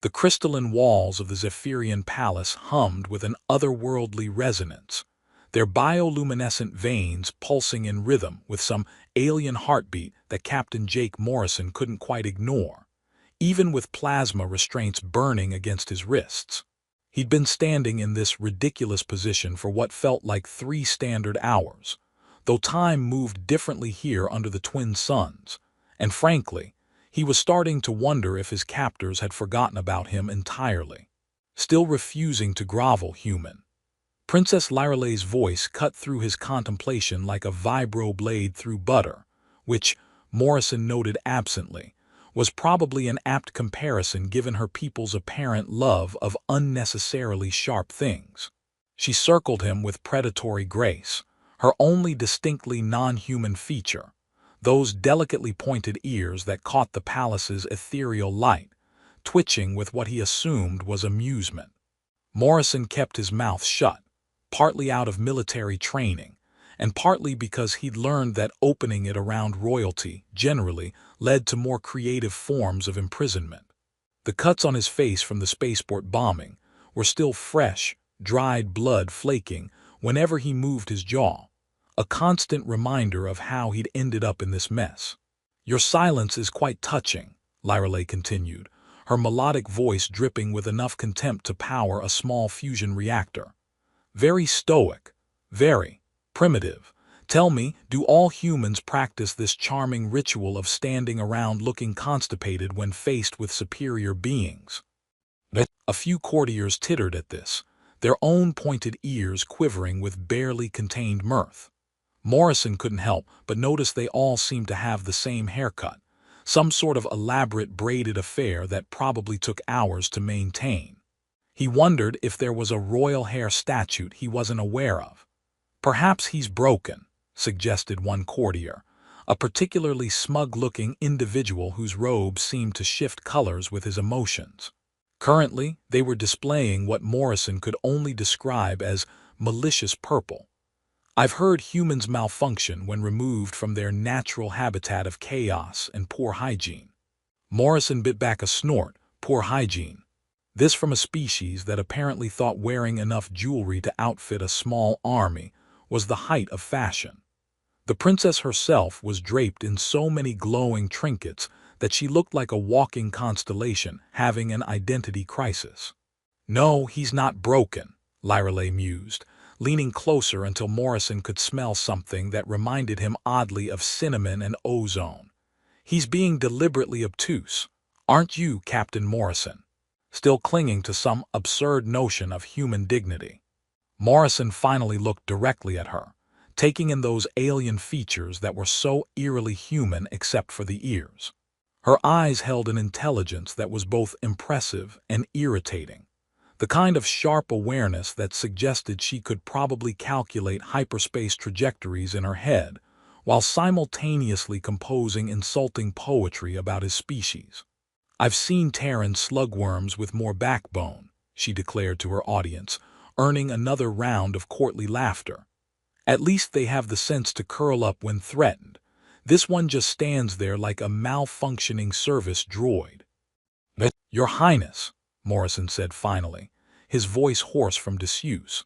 The crystalline walls of the Zephyrian palace hummed with an otherworldly resonance, their bioluminescent veins pulsing in rhythm with some alien heartbeat that Captain Jake Morrison couldn't quite ignore, even with plasma restraints burning against his wrists. He'd been standing in this ridiculous position for what felt like 3 standard hours, though time moved differently here under the twin suns, and frankly, he was starting to wonder if his captors had forgotten about him entirely. Still refusing to grovel, human. Princess Lyralei's voice cut through his contemplation like a vibro blade through butter, which, Morrison noted absently, was probably an apt comparison given her people's apparent love of unnecessarily sharp things. She circled him with predatory grace, her only distinctly non-human feature, those delicately pointed ears that caught the palace's ethereal light, twitching with what he assumed was amusement. Morrison kept his mouth shut, partly out of military training, and partly because he'd learned that opening it around royalty generally led to more creative forms of imprisonment. The cuts on his face from the spaceport bombing were still fresh, dried blood flaking whenever he moved his jaw, a constant reminder of how he'd ended up in this mess. "Your silence is quite touching," Lyralei continued, her melodic voice dripping with enough contempt to power a small fusion reactor. "Very stoic, very primitive. Tell me, do all humans practice this charming ritual of standing around looking constipated when faced with superior beings?" A few courtiers tittered at this, their own pointed ears quivering with barely contained mirth. Morrison couldn't help but notice they all seemed to have the same haircut, some sort of elaborate braided affair that probably took hours to maintain. He wondered if there was a royal hair statute he wasn't aware of. "Perhaps he's broken," suggested one courtier, a particularly smug-looking individual whose robe seemed to shift colors with his emotions. Currently, they were displaying what Morrison could only describe as malicious purple. "I've heard humans malfunction when removed from their natural habitat of chaos and poor hygiene." Morrison bit back a snort. Poor hygiene. This from a species that apparently thought wearing enough jewelry to outfit a small army was the height of fashion. The princess herself was draped in so many glowing trinkets that she looked like a walking constellation having an identity crisis. "No, he's not broken," Lyralei mused, leaning closer until Morrison could smell something that reminded him oddly of cinnamon and ozone. "He's being deliberately obtuse. Aren't you, Captain Morrison?" Still clinging to some absurd notion of human dignity. Morrison finally looked directly at her, taking in those alien features that were so eerily human except for the ears. Her eyes held an intelligence that was both impressive and irritating, the kind of sharp awareness that suggested she could probably calculate hyperspace trajectories in her head while simultaneously composing insulting poetry about his species. "I've seen Terran slugworms with more backbone," she declared to her audience, earning another round of courtly laughter. "At least they have the sense to curl up when threatened. This one just stands there like a malfunctioning service droid." "Your Highness," Morrison said finally, his voice hoarse from disuse,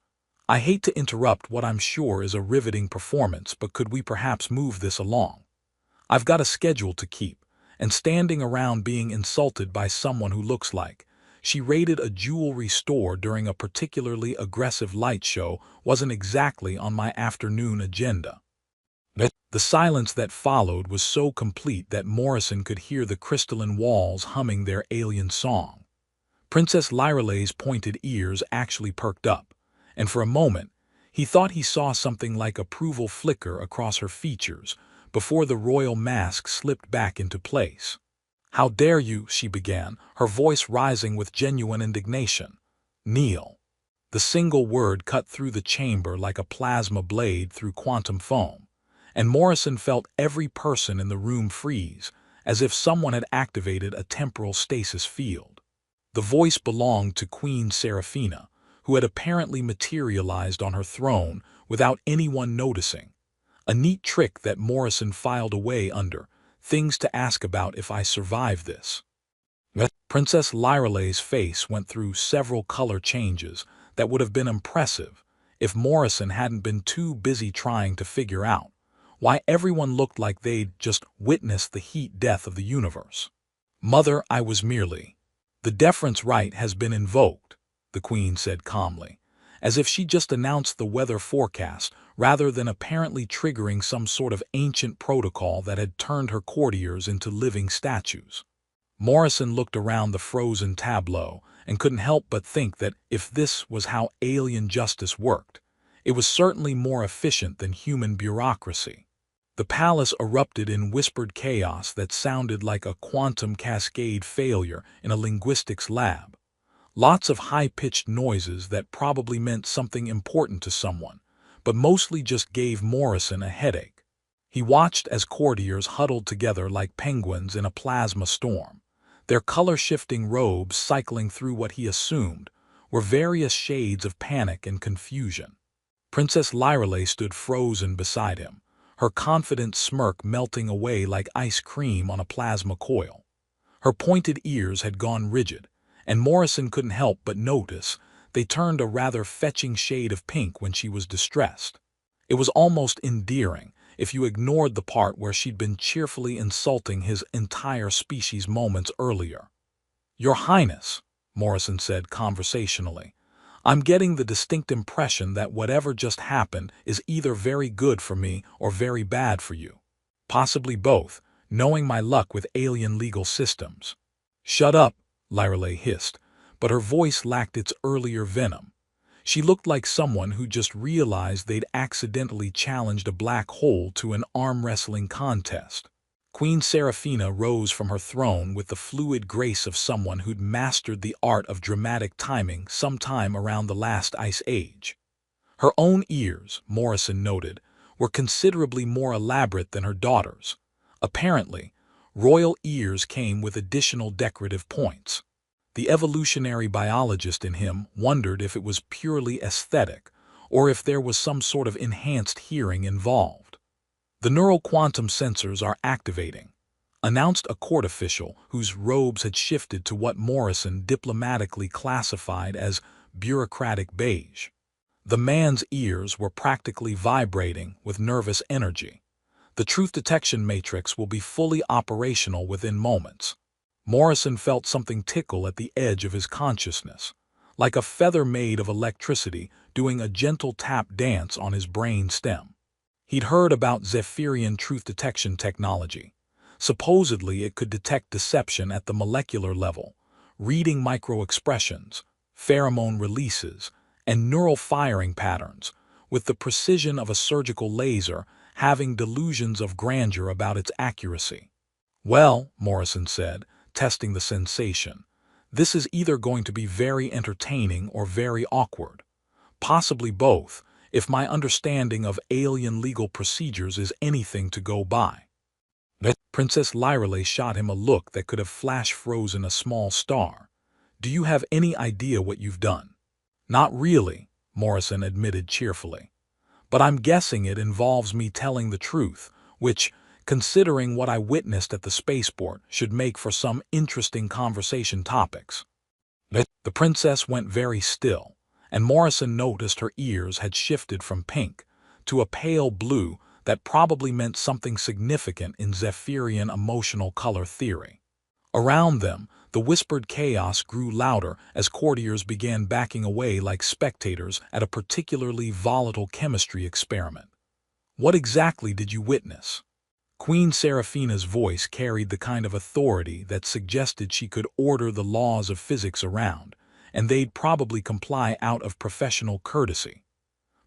"I hate to interrupt what I'm sure is a riveting performance, but could we perhaps move this along? I've got a schedule to keep, and standing around being insulted by someone who looks like she raided a jewelry store during a particularly aggressive light show wasn't exactly on my afternoon agenda." The silence that followed was so complete that Morrison could hear the crystalline walls humming their alien song. Princess Lyralei's pointed ears actually perked up, and for a moment, he thought he saw something like approval flicker across her features before the royal mask slipped back into place. "How dare you," she began, her voice rising with genuine indignation. "Kneel." The single word cut through the chamber like a plasma blade through quantum foam, and Morrison felt every person in the room freeze, as if someone had activated a temporal stasis field. The voice belonged to Queen Seraphina, who had apparently materialized on her throne without anyone noticing, a neat trick that Morrison filed away under "things to ask about if I survive this." Princess Lyrale's face went through several color changes that would have been impressive if Morrison hadn't been too busy trying to figure out why everyone looked like they'd just witnessed the heat death of the universe. "Mother, I was merely—" "The deference right has been invoked," the Queen said calmly, as if she just announced the weather forecast rather than apparently triggering some sort of ancient protocol that had turned her courtiers into living statues. Morrison looked around the frozen tableau and couldn't help but think that if this was how alien justice worked, it was certainly more efficient than human bureaucracy. The palace erupted in whispered chaos that sounded like a quantum cascade failure in a linguistics lab. Lots of high-pitched noises that probably meant something important to someone, but mostly just gave Morrison a headache. He watched as courtiers huddled together like penguins in a plasma storm, their color-shifting robes cycling through what he assumed were various shades of panic and confusion. Princess Lyrale stood frozen beside him, her confident smirk melting away like ice cream on a plasma coil. Her pointed ears had gone rigid, and Morrison couldn't help but notice they turned a rather fetching shade of pink when she was distressed. It was almost endearing if you ignored the part where she'd been cheerfully insulting his entire species moments earlier. "Your Highness," Morrison said conversationally, "I'm getting the distinct impression that whatever just happened is either very good for me or very bad for you. Possibly both, knowing my luck with alien legal systems." "Shut up," Lyrale hissed, but her voice lacked its earlier venom. She looked like someone who just realized they'd accidentally challenged a black hole to an arm-wrestling contest. Queen Seraphina rose from her throne with the fluid grace of someone who'd mastered the art of dramatic timing sometime around the last ice age. Her own ears, Morrison noted, were considerably more elaborate than her daughter's. Apparently, royal ears came with additional decorative points. The evolutionary biologist in him wondered if it was purely aesthetic or if there was some sort of enhanced hearing involved. "The neural quantum sensors are activating," announced a court official whose robes had shifted to what Morrison diplomatically classified as bureaucratic beige. The man's ears were practically vibrating with nervous energy. "The truth detection matrix will be fully operational within moments." Morrison felt something tickle at the edge of his consciousness, like a feather made of electricity doing a gentle tap dance on his brain stem. He'd heard about Zephyrian truth detection technology. Supposedly it could detect deception at the molecular level, reading micro-expressions, pheromone releases, and neural firing patterns, with the precision of a surgical laser, having delusions of grandeur about its accuracy. "Well," Morrison said, testing the sensation, "this is either going to be very entertaining or very awkward. Possibly both, if my understanding of alien legal procedures is anything to go by." Princess Lyrale shot him a look that could have flash-frozen a small star. "Do you have any idea what you've done?" "Not really," Morrison admitted cheerfully. "But I'm guessing it involves me telling the truth, which, considering what I witnessed at the spaceport, should make for some interesting conversation topics." The princess went very still, and Morrison noticed her ears had shifted from pink to a pale blue that probably meant something significant in Zephyrian emotional color theory. Around them, the whispered chaos grew louder as courtiers began backing away like spectators at a particularly volatile chemistry experiment. "What exactly did you witness?" Queen Seraphina's voice carried the kind of authority that suggested she could order the laws of physics around, and they'd probably comply out of professional courtesy.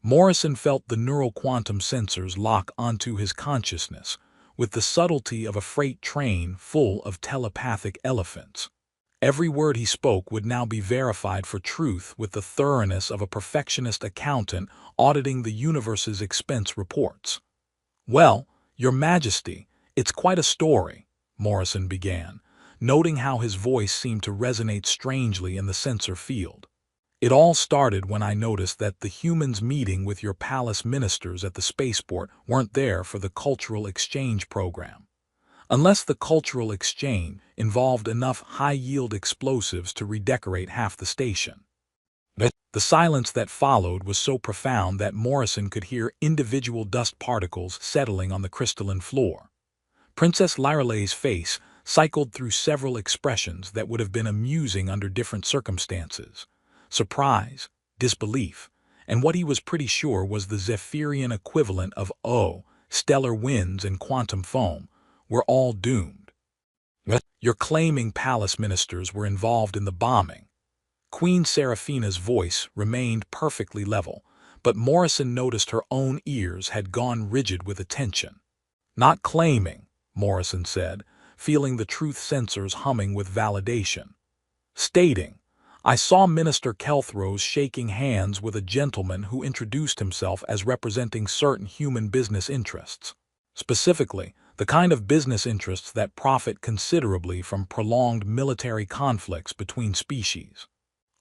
Morrison felt the neural quantum sensors lock onto his consciousness with the subtlety of a freight train full of telepathic elephants. Every word he spoke would now be verified for truth with the thoroughness of a perfectionist accountant auditing the universe's expense reports. "Well, Your Majesty, it's quite a story," Morrison began, noting how his voice seemed to resonate strangely in the sensor field. "It all started when I noticed that the humans meeting with your palace ministers at the spaceport weren't there for the cultural exchange program. unless the cultural exchange involved enough high-yield explosives to redecorate half the station. The silence that followed was so profound that Morrison could hear individual dust particles settling on the crystalline floor. Princess Lyraleigh's face cycled through several expressions that would have been amusing under different circumstances: surprise, disbelief, and what he was pretty sure was the Zephyrian equivalent of stellar winds and quantum foam, were all doomed. You're claiming palace ministers were involved in the bombing. Queen Seraphina's voice remained perfectly level, but Morrison noticed her own ears had gone rigid with attention. Not claiming, Morrison said, feeling the truth sensors humming with validation. Stating, I saw Minister Kelthrose shaking hands with a gentleman who introduced himself as representing certain human business interests. Specifically, the kind of business interests that profit considerably from prolonged military conflicts between species.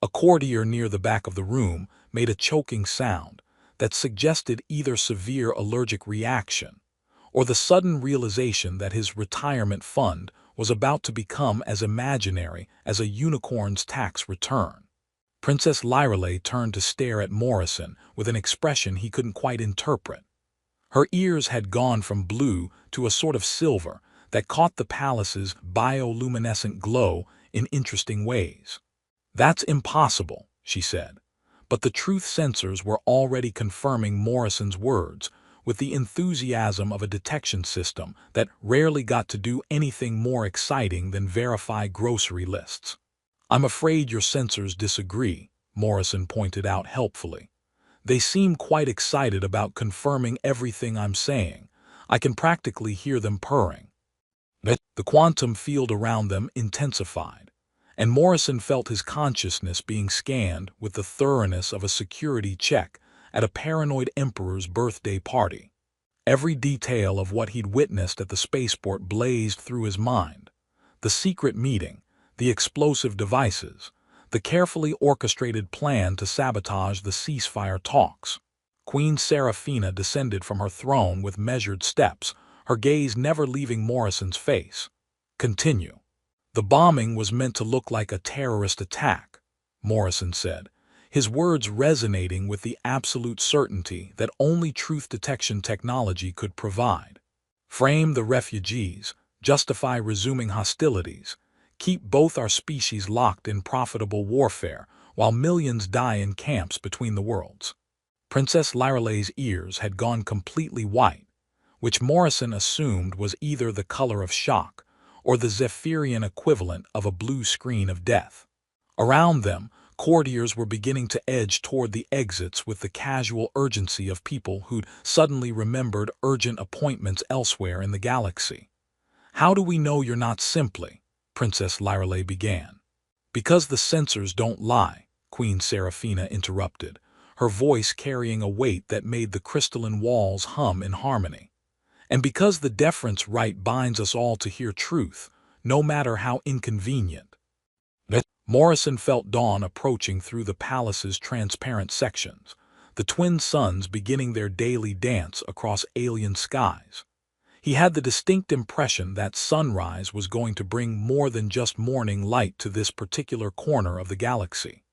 A courtier near the back of the room made a choking sound that suggested either severe allergic reaction or the sudden realization that his retirement fund was about to become as imaginary as a unicorn's tax return. Princess Lyraleigh turned to stare at Morrison with an expression he couldn't quite interpret. Her ears had gone from blue to a sort of silver that caught the palace's bioluminescent glow in interesting ways. That's impossible, she said, but the truth sensors were already confirming Morrison's words with the enthusiasm of a detection system that rarely got to do anything more exciting than verify grocery lists. I'm afraid your sensors disagree, Morrison pointed out helpfully. They seem quite excited about confirming everything I'm saying. I can practically hear them purring. The quantum field around them intensified, and Morrison felt his consciousness being scanned with the thoroughness of a security check at a paranoid emperor's birthday party. Every detail of what he'd witnessed at the spaceport blazed through his mind. The secret meeting, the explosive devices, the carefully orchestrated plan to sabotage the ceasefire talks. Queen Seraphina descended from her throne with measured steps, her gaze never leaving Morrison's face. Continue. The bombing was meant to look like a terrorist attack, Morrison said, his words resonating with the absolute certainty that only truth detection technology could provide. Frame the refugees, justify resuming hostilities, keep both our species locked in profitable warfare while millions die in camps between the worlds. Princess Lyraleigh's ears had gone completely white, which Morrison assumed was either the color of shock or the Zephyrian equivalent of a blue screen of death. Around them, courtiers were beginning to edge toward the exits with the casual urgency of people who'd suddenly remembered urgent appointments elsewhere in the galaxy. How do we know you're not simply? Princess Lyraleigh began. Because the sensors don't lie, Queen Seraphina interrupted, her voice carrying a weight that made the crystalline walls hum in harmony. And because the deference right binds us all to hear truth, no matter how inconvenient. Morrison felt dawn approaching through the palace's transparent sections, the twin suns beginning their daily dance across alien skies. He had the distinct impression that sunrise was going to bring more than just morning light to this particular corner of the galaxy.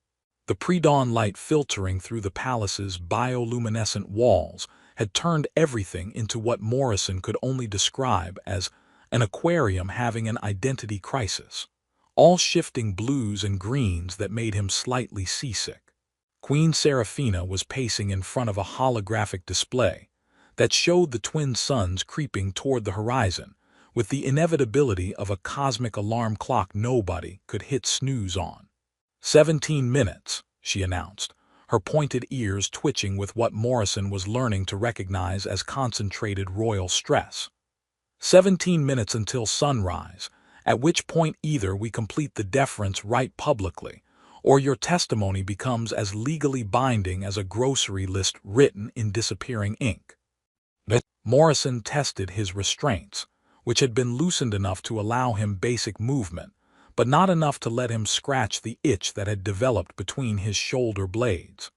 The pre-dawn light filtering through the palace's bioluminescent walls had turned everything into what Morrison could only describe as an aquarium having an identity crisis, all shifting blues and greens that made him slightly seasick. Queen Seraphina was pacing in front of a holographic display that showed the twin suns creeping toward the horizon with the inevitability of a cosmic alarm clock nobody could hit snooze on. 17 minutes, she announced, her pointed ears twitching with what Morrison was learning to recognize as concentrated royal stress. 17 minutes until sunrise, at which point either we complete the deference right publicly, or your testimony becomes as legally binding as a grocery list written in disappearing ink. Morrison tested his restraints, which had been loosened enough to allow him basic movement, but not enough to let him scratch the itch that had developed between his shoulder blades.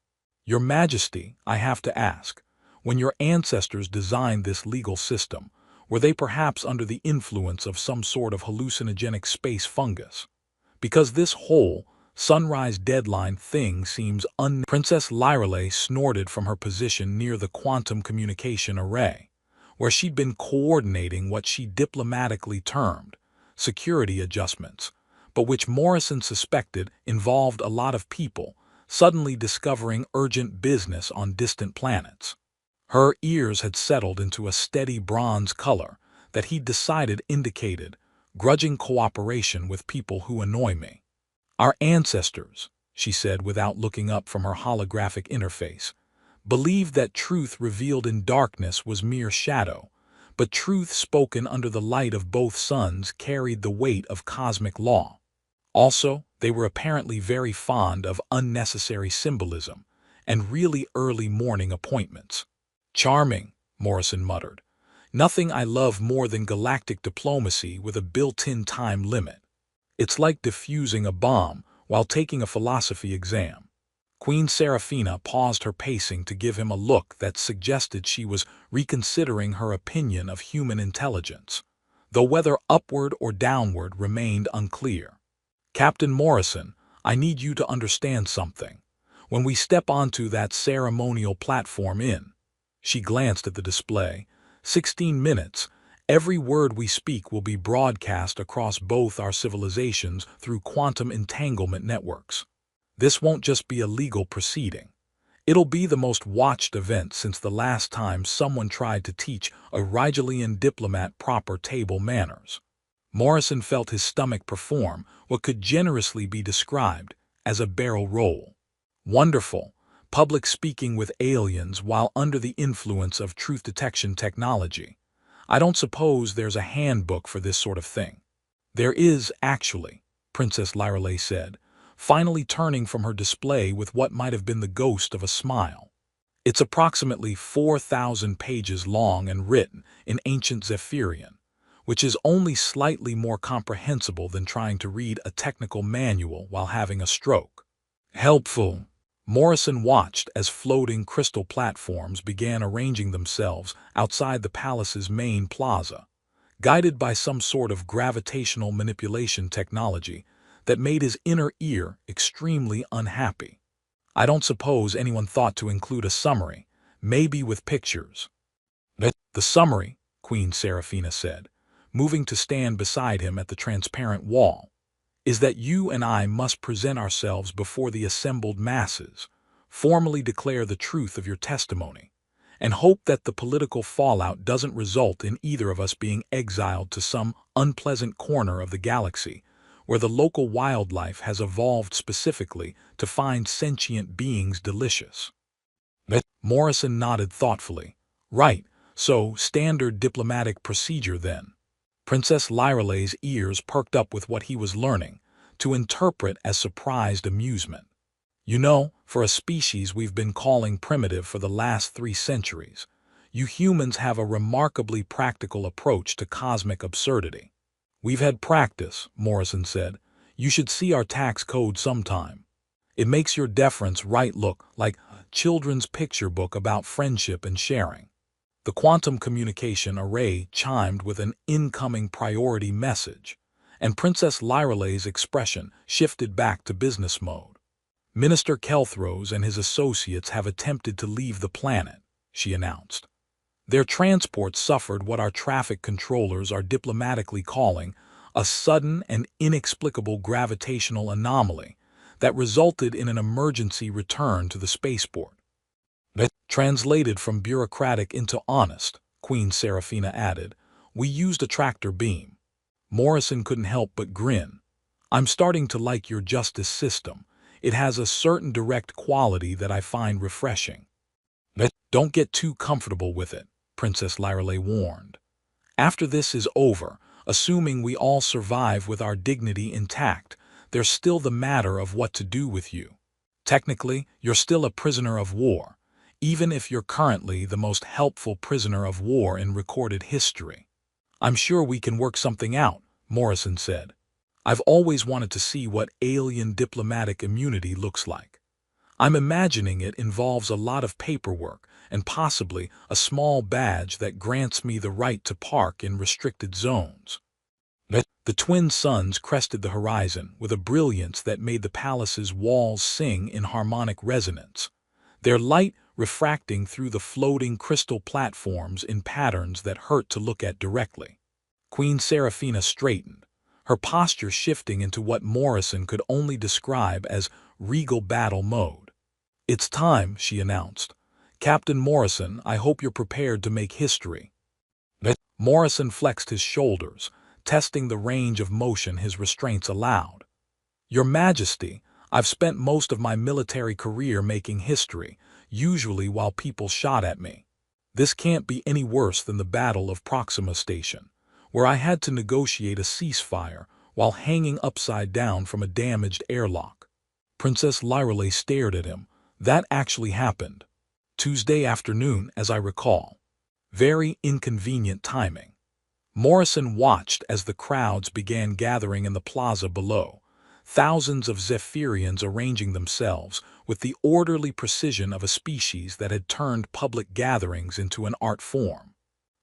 Your Majesty, I have to ask, when your ancestors designed this legal system, Were they perhaps under the influence of some sort of hallucinogenic space fungus? Because this whole sunrise deadline thing seems Princess Lyrale snorted from her position near the quantum communication array, where she'd been coordinating what she diplomatically termed security adjustments, but which Morrison suspected involved a lot of people suddenly discovering urgent business on distant planets. Her ears had settled into a steady bronze color that he'd decided indicated grudging cooperation with people who annoy me. Our ancestors, she said without looking up from her holographic interface, believed that truth revealed in darkness was mere shadow, but truth spoken under the light of both suns carried the weight of cosmic law. Also, they were apparently very fond of unnecessary symbolism and really early morning appointments. Charming, Morrison muttered. Nothing I love more than galactic diplomacy with a built-in time limit. It's like diffusing a bomb while taking a philosophy exam. Queen Seraphina paused her pacing to give him a look that suggested she was reconsidering her opinion of human intelligence, though whether upward or downward remained unclear. Captain Morrison, I need you to understand something. When we step onto that ceremonial platform she glanced at the display, 16 minutes, every word we speak will be broadcast across both our civilizations through quantum entanglement networks. This won't just be a legal proceeding. It'll be the most watched event since the last time someone tried to teach a Rigelian diplomat proper table manners. Morrison felt his stomach perform what could generously be described as a barrel roll. Wonderful. Public speaking with aliens while under the influence of truth detection technology. I don't suppose there's a handbook for this sort of thing. There is, actually, Princess Lyrale said, finally turning from her display with what might have been the ghost of a smile. It's approximately 4,000 pages long and written in ancient Zephyrian, which is only slightly more comprehensible than trying to read a technical manual while having a stroke. Helpful. Morrison watched as floating crystal platforms began arranging themselves outside the palace's main plaza, guided by some sort of gravitational manipulation technology that made his inner ear extremely unhappy. I don't suppose anyone thought to include a summary, maybe with pictures. The summary, Queen Seraphina said, moving to stand beside him at the transparent wall, is that you and I must present ourselves before the assembled masses, formally declare the truth of your testimony, and hope that the political fallout doesn't result in either of us being exiled to some unpleasant corner of the galaxy where the local wildlife has evolved specifically to find sentient beings delicious. Morrison nodded thoughtfully. Right, so standard diplomatic procedure then. Princess Lyrale's ears perked up with what he was learning, to interpret as surprised amusement. You know, for a species we've been calling primitive for the last 3 centuries, you humans have a remarkably practical approach to cosmic absurdity. We've had practice, Morrison said. You should see our tax code sometime. It makes your deference right look like a children's picture book about friendship and sharing. The quantum communication array chimed with an incoming priority message, and Princess Lyrale's expression shifted back to business mode. Minister Kelthros and his associates have attempted to leave the planet, she announced. Their transport suffered what our traffic controllers are diplomatically calling a sudden and inexplicable gravitational anomaly that resulted in an emergency return to the spaceport. Translated from bureaucratic into honest, Queen Seraphina added, we used a tractor beam. Morrison couldn't help but grin. I'm starting to like your justice system. It has a certain direct quality that I find refreshing. Don't get too comfortable with it, Princess Lyrale warned. After this is over, assuming we all survive with our dignity intact, there's still the matter of what to do with you. Technically, you're still a prisoner of war, even if you're currently the most helpful prisoner of war in recorded history. I'm sure we can work something out, Morrison said. I've always wanted to see what alien diplomatic immunity looks like. I'm imagining it involves a lot of paperwork and possibly a small badge that grants me the right to park in restricted zones. The twin suns crested the horizon with a brilliance that made the palace's walls sing in harmonic resonance, their light refracting through the floating crystal platforms in patterns that hurt to look at directly. Queen Seraphina straightened, her posture shifting into what Morrison could only describe as regal battle mode. "It's time," she announced. "Captain Morrison, I hope you're prepared to make history." Morrison flexed his shoulders, testing the range of motion his restraints allowed. "Your Majesty, I've spent most of my military career making history, usually while people shot at me. This can't be any worse than the Battle of Proxima Station, where I had to negotiate a ceasefire while hanging upside down from a damaged airlock." Princess Lyreley stared at him. "That actually happened. Tuesday afternoon, as I recall. Very inconvenient timing." Morrison watched as the crowds began gathering in the plaza below, thousands of Zephyrians arranging themselves with the orderly precision of a species that had turned public gatherings into an art form.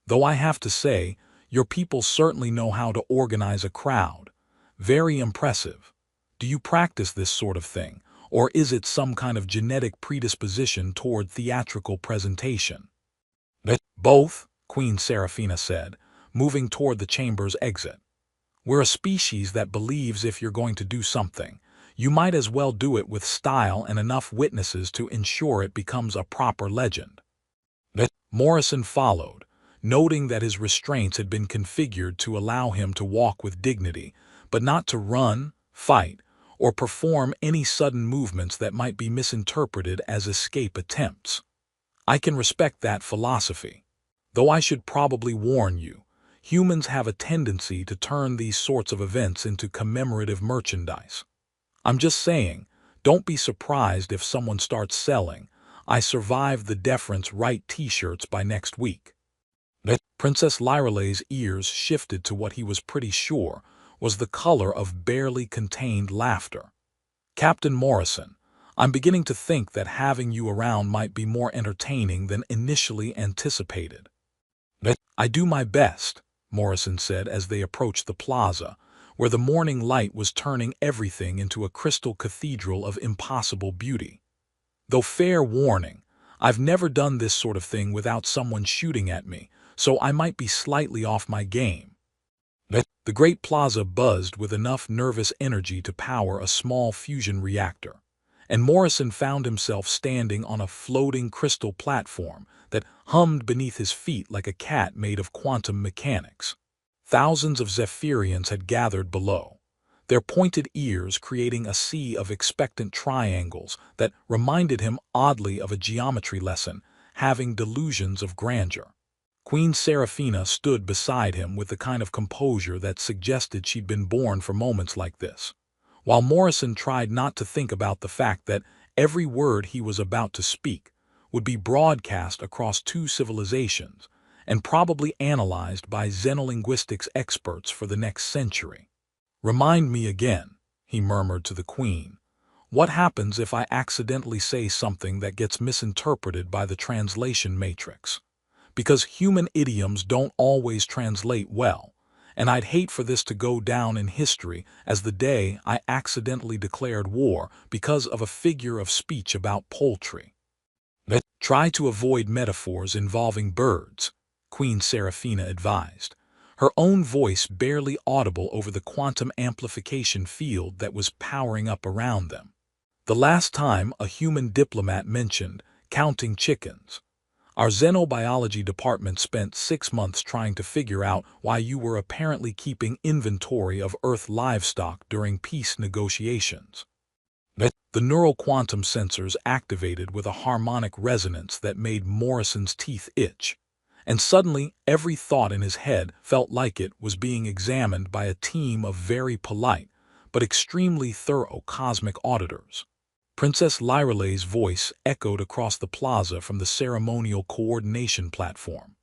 "Though I have to say, your people certainly know how to organize a crowd. Very impressive. Do you practice this sort of thing, or is it some kind of genetic predisposition toward theatrical presentation?" "Both," Queen Seraphina said, moving toward the chamber's exit. "We're a species that believes if you're going to do something, you might as well do it with style and enough witnesses to ensure it becomes a proper legend." Morrison followed, noting that his restraints had been configured to allow him to walk with dignity, but not to run, fight, or perform any sudden movements that might be misinterpreted as escape attempts. "I can respect that philosophy. Though I should probably warn you, humans have a tendency to turn these sorts of events into commemorative merchandise. I'm just saying, don't be surprised if someone starts selling 'I survived the deference right' t-shirts by next week." Princess Lyreley's ears shifted to what he was pretty sure was the color of barely contained laughter. "Captain Morrison, I'm beginning to think that having you around might be more entertaining than initially anticipated." "I do my best," Morrison said as they approached the plaza, where the morning light was turning everything into a crystal cathedral of impossible beauty. "Though fair warning, I've never done this sort of thing without someone shooting at me, so I might be slightly off my game." The great plaza buzzed with enough nervous energy to power a small fusion reactor, and Morrison found himself standing on a floating crystal platform that hummed beneath his feet like a cat made of quantum mechanics. Thousands of Zephyrians had gathered below, their pointed ears creating a sea of expectant triangles that reminded him oddly of a geometry lesson, having delusions of grandeur. Queen Seraphina stood beside him with the kind of composure that suggested she'd been born for moments like this, while Morrison tried not to think about the fact that every word he was about to speak would be broadcast across two civilizations and probably analyzed by xenolinguistics experts for the next century. "Remind me again," he murmured to the Queen, "what happens if I accidentally say something that gets misinterpreted by the translation matrix? Because human idioms don't always translate well, and I'd hate for this to go down in history as the day I accidentally declared war because of a figure of speech about poultry." "Try to avoid metaphors involving birds," Queen Seraphina advised, her own voice barely audible over the quantum amplification field that was powering up around them. "The last time a human diplomat mentioned counting chickens, our xenobiology department spent 6 months trying to figure out why you were apparently keeping inventory of Earth livestock during peace negotiations." The neural quantum sensors activated with a harmonic resonance that made Morrison's teeth itch, and suddenly every thought in his head felt like it was being examined by a team of very polite but extremely thorough cosmic auditors. Princess Lyreley's voice echoed across the plaza from the ceremonial coordination platform,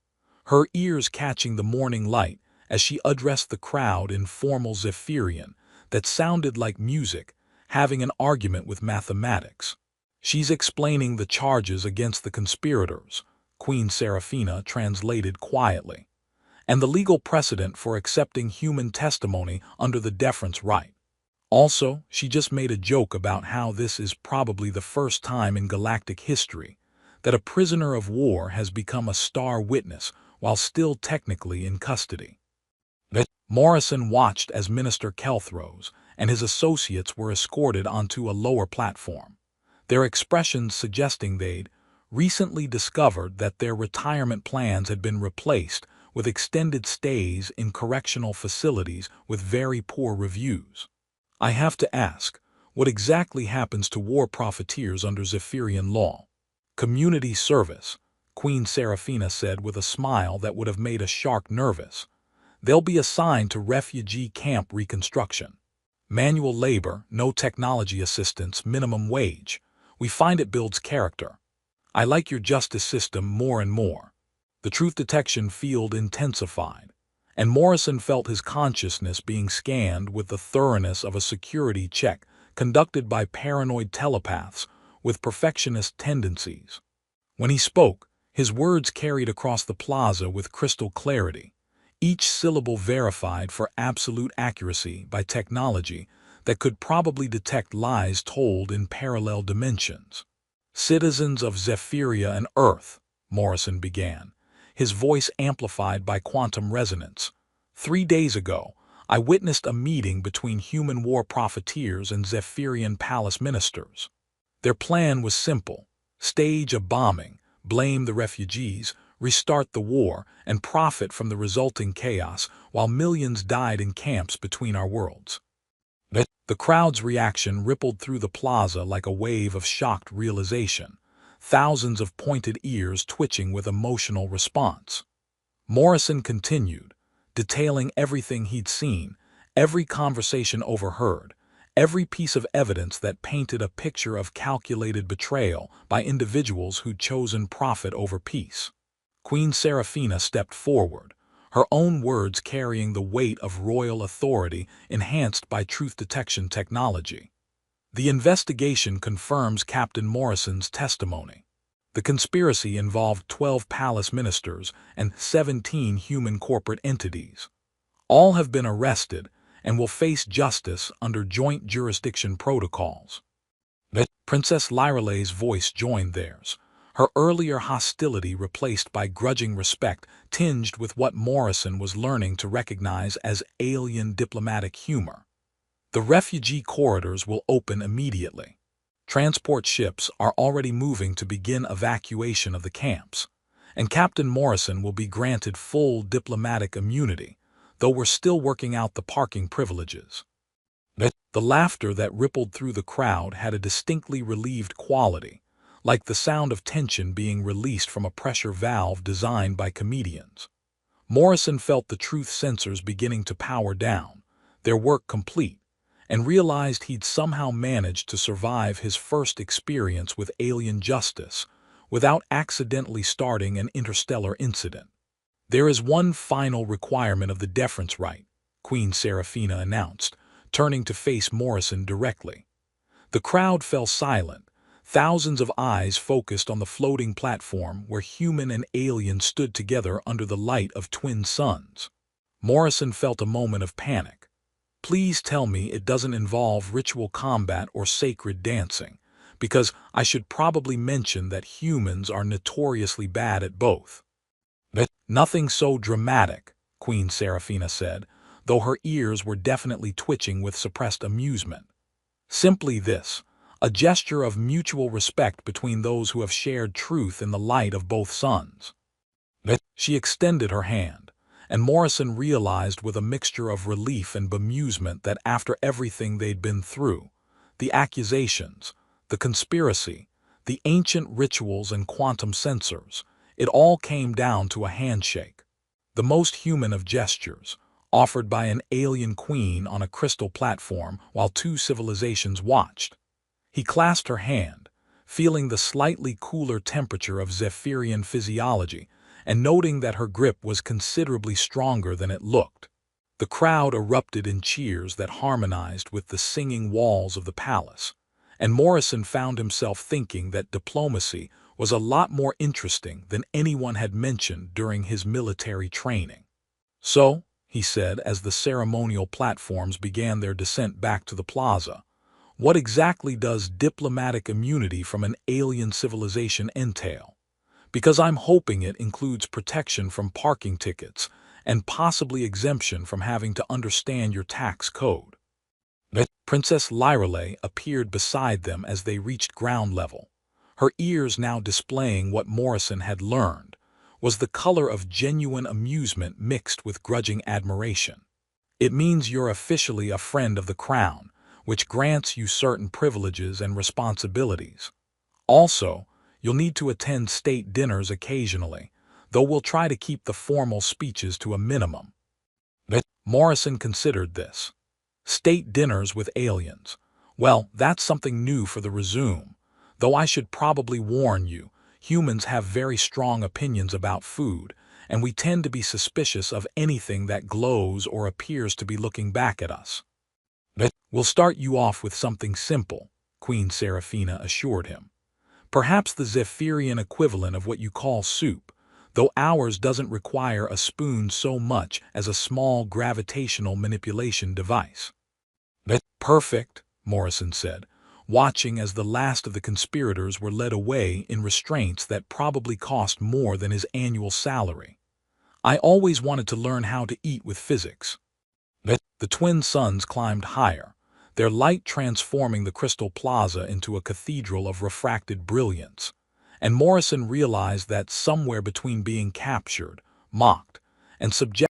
her ears catching the morning light as she addressed the crowd in formal Zephyrian that sounded like music having an argument with mathematics. She's explaining the charges against the conspirators, Queen Seraphina translated quietly, and the legal precedent for accepting human testimony under the deference right. Also, she just made a joke about how this is probably the first time in galactic history that a prisoner of war has become a star witness while still technically in custody. Morrison watched as Minister Kelthrose and his associates were escorted onto a lower platform, their expressions suggesting they'd recently discovered that their retirement plans had been replaced with extended stays in correctional facilities with very poor reviews. I have to ask, what exactly happens to war profiteers under Zephyrian law? Community service, Queen Seraphina said with a smile that would have made a shark nervous. They'll be assigned to refugee camp reconstruction. Manual labor, no technology assistance, minimum wage. We find it builds character. I like your justice system more and more. The truth detection field intensified, and Morrison felt his consciousness being scanned with the thoroughness of a security check conducted by paranoid telepaths with perfectionist tendencies. When he spoke, his words carried across the plaza with crystal clarity, each syllable verified for absolute accuracy by technology that could probably detect lies told in parallel dimensions. Citizens of Zephyria and Earth, Morrison began, his voice amplified by quantum resonance. 3 days ago, I witnessed a meeting between human war profiteers and Zephyrian palace ministers. Their plan was simple: stage a bombing, blame the refugees, restart the war, and profit from the resulting chaos while millions died in camps between our worlds. The crowd's reaction rippled through the plaza like a wave of shocked realization, thousands of pointed ears twitching with emotional response. Morrison continued, detailing everything he'd seen, every conversation overheard, every piece of evidence that painted a picture of calculated betrayal by individuals who'd chosen profit over peace. Queen Seraphina stepped forward, her own words carrying the weight of royal authority enhanced by truth detection technology. The investigation confirms Captain Morrison's testimony. The conspiracy involved 12 palace ministers and 17 human corporate entities. All have been arrested and will face justice under joint jurisdiction protocols. Princess Lyrale's voice joined theirs, her earlier hostility replaced by grudging respect tinged with what Morrison was learning to recognize as alien diplomatic humor. The refugee corridors will open immediately. Transport ships are already moving to begin evacuation of the camps, and Captain Morrison will be granted full diplomatic immunity, though we're still working out the parking privileges. The laughter that rippled through the crowd had a distinctly relieved quality, like the sound of tension being released from a pressure valve designed by comedians. Morrison felt the truth sensors beginning to power down, their work complete, and realized he'd somehow managed to survive his first experience with alien justice without accidentally starting an interstellar incident. There is one final requirement of the deference right, Queen Seraphina announced, turning to face Morrison directly. The crowd fell silent, thousands of eyes focused on the floating platform where human and alien stood together under the light of twin suns. Morrison felt a moment of panic. Please tell me it doesn't involve ritual combat or sacred dancing, because I should probably mention that humans are notoriously bad at both. Nothing so dramatic, Queen Seraphina said, though her ears were definitely twitching with suppressed amusement. Simply this: a gesture of mutual respect between those who have shared truth in the light of both suns. She extended her hand, and Morrison realized with a mixture of relief and bemusement that after everything they'd been through, the accusations, the conspiracy, the ancient rituals and quantum sensors, it all came down to a handshake. The most human of gestures, offered by an alien queen on a crystal platform while 2 civilizations watched. He clasped her hand, feeling the slightly cooler temperature of Zephyrian physiology and noting that her grip was considerably stronger than it looked. The crowd erupted in cheers that harmonized with the singing walls of the palace, and Morrison found himself thinking that diplomacy was a lot more interesting than anyone had mentioned during his military training. "So," he said as the ceremonial platforms began their descent back to the plaza, "what exactly does diplomatic immunity from an alien civilization entail? Because I'm hoping it includes protection from parking tickets and possibly exemption from having to understand your tax code." Princess Lyreley appeared beside them as they reached ground level, her ears now displaying what Morrison had learned was the color of genuine amusement mixed with grudging admiration. "It means you're officially a friend of the crown, which grants you certain privileges and responsibilities. Also, you'll need to attend state dinners occasionally, though we'll try to keep the formal speeches to a minimum." Morrison considered this. State dinners with aliens. Well, that's something new for the resume. Though I should probably warn you, humans have very strong opinions about food, and we tend to be suspicious of anything that glows or appears to be looking back at us. "We'll start you off with something simple," Queen Seraphina assured him. "Perhaps the Zephyrian equivalent of what you call soup, though ours doesn't require a spoon so much as a small gravitational manipulation device." "Perfect," Morrison said, watching as the last of the conspirators were led away in restraints that probably cost more than his annual salary. "I always wanted to learn how to eat with physics." The twin suns climbed higher, their light transforming the crystal plaza into a cathedral of refracted brilliance, and Morrison realized that somewhere between being captured, mocked, and subjected